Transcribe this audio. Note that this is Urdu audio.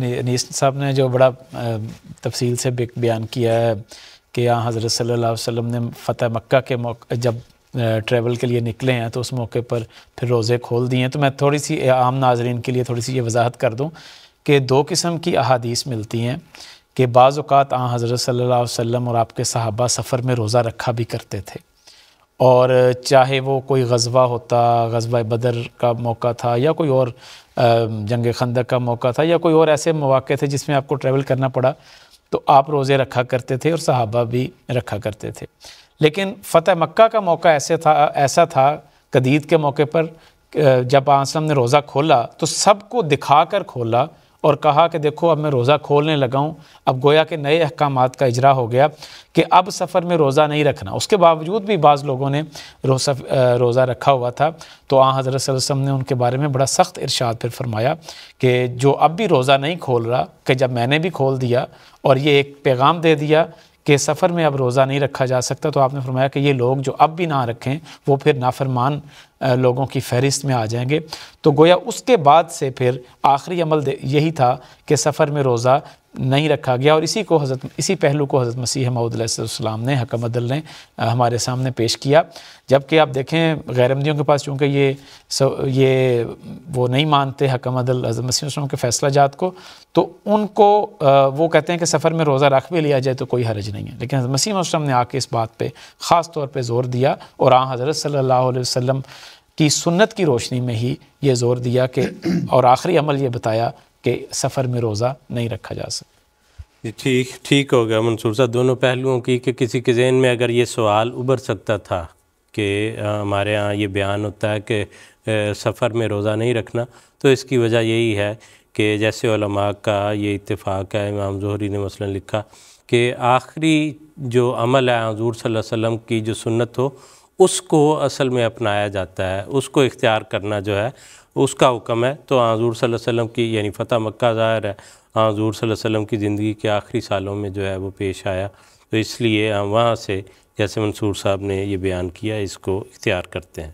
انیس صاحب نے جو بڑا تفصیل سے بیان کیا ہے کہ یہاں حضرت صلی اللہ علیہ وسلم نے فتح مکہ کے موقع جب ٹریول کے لیے نکلے ہیں تو اس موقع پر پھر روزے کھول دیے ہیں. تو میں تھوڑی سی عام ناظرین کے لیے تھوڑی سی یہ وضاحت کر دوں کہ دو قسم کی احادیث ملتی ہیں کہ بعض اوقات حضرت صلی اللہ علیہ وسلم اور آپ کے صحابہ سفر میں روزہ رکھا بھی کرتے تھے، اور چاہے وہ کوئی غزوہ ہوتا، غزوہ بدر کا موقع تھا یا کوئی اور جنگ خندق کا موقع تھا یا کوئی اور ایسے مواقع تھے جس میں آپ کو ٹریول کرنا پڑا، تو آپ روزے رکھا کرتے تھے اور صحابہ بھی رکھا کرتے تھے. لیکن فتح مکہ کا موقع ایسا تھا قدید کے موقع پر جب آن وسلم نے روزہ کھولا تو سب کو دکھا کر کھولا اور کہا کہ دیکھو اب میں روزہ کھولنے لگا ہوں. اب گویا کہ نئے احکامات کا اجرا ہو گیا کہ اب سفر میں روزہ نہیں رکھنا. اس کے باوجود بھی بعض لوگوں نے روزہ رکھا ہوا تھا، تو حضرت صلی اللہ علیہ وسلم نے ان کے بارے میں بڑا سخت ارشاد پھر فرمایا کہ جو اب بھی روزہ نہیں کھول رہا، کہ جب میں نے بھی کھول دیا اور یہ ایک پیغام دے دیا کہ سفر میں اب روزہ نہیں رکھا جا سکتا، تو آپ نے فرمایا کہ یہ لوگ جو اب بھی نہ رکھیں وہ پھر نافرمان لوگوں کی فہرست میں آ جائیں گے. تو گویا اس کے بعد سے پھر آخری عمل یہی تھا کہ سفر میں روزہ نہیں رکھا گیا، اور اسی پہلو کو حضرت مسیح موعود علیہ السلام نے حکم عدل نے ہمارے سامنے پیش کیا. جبکہ آپ دیکھیں غیر احمدیوں کے پاس چونکہ یہ وہ نہیں مانتے حکم عدل حضرت مسیح وسلم کے فیصلہ جات کو، تو ان کو وہ کہتے ہیں کہ سفر میں روزہ رکھ بھی لیا جائے تو کوئی حرج نہیں ہے. لیکن حضرت مسیح وسلم نے آ کے اس بات پہ خاص طور پہ زور دیا، اور حضرت صلی اللہ علیہ وسلم کی سنت کی روشنی میں ہی یہ زور دیا کہ اور آخری عمل یہ بتایا کہ سفر میں روزہ نہیں رکھا جا سکتا. ٹھیک ہو گیا منصور صاحب دونوں پہلوؤں کی، کہ کسی کے ذہن میں اگر یہ سوال ابھر سکتا تھا کہ ہمارے ہاں یہ بیان ہوتا ہے کہ سفر میں روزہ نہیں رکھنا، تو اس کی وجہ یہی ہے کہ جیسے علماء کا یہ اتفاق ہے، امام زہری نے مثلا لکھا کہ آخری جو عمل ہے حضور صلی اللہ علیہ وسلم کی جو سنت ہو اس کو اصل میں اپنایا جاتا ہے، اس کو اختیار کرنا جو ہے اس کا حکم ہے. تو حضور صلی اللہ علیہ وسلم کی یعنی فتح مکہ ظاہر ہے حضور صلی اللہ علیہ وسلم کی زندگی کے آخری سالوں میں جو ہے وہ پیش آیا، تو اس لیے ہم وہاں سے جیسے منصور صاحب نے یہ بیان کیا اس کو اختیار کرتے ہیں.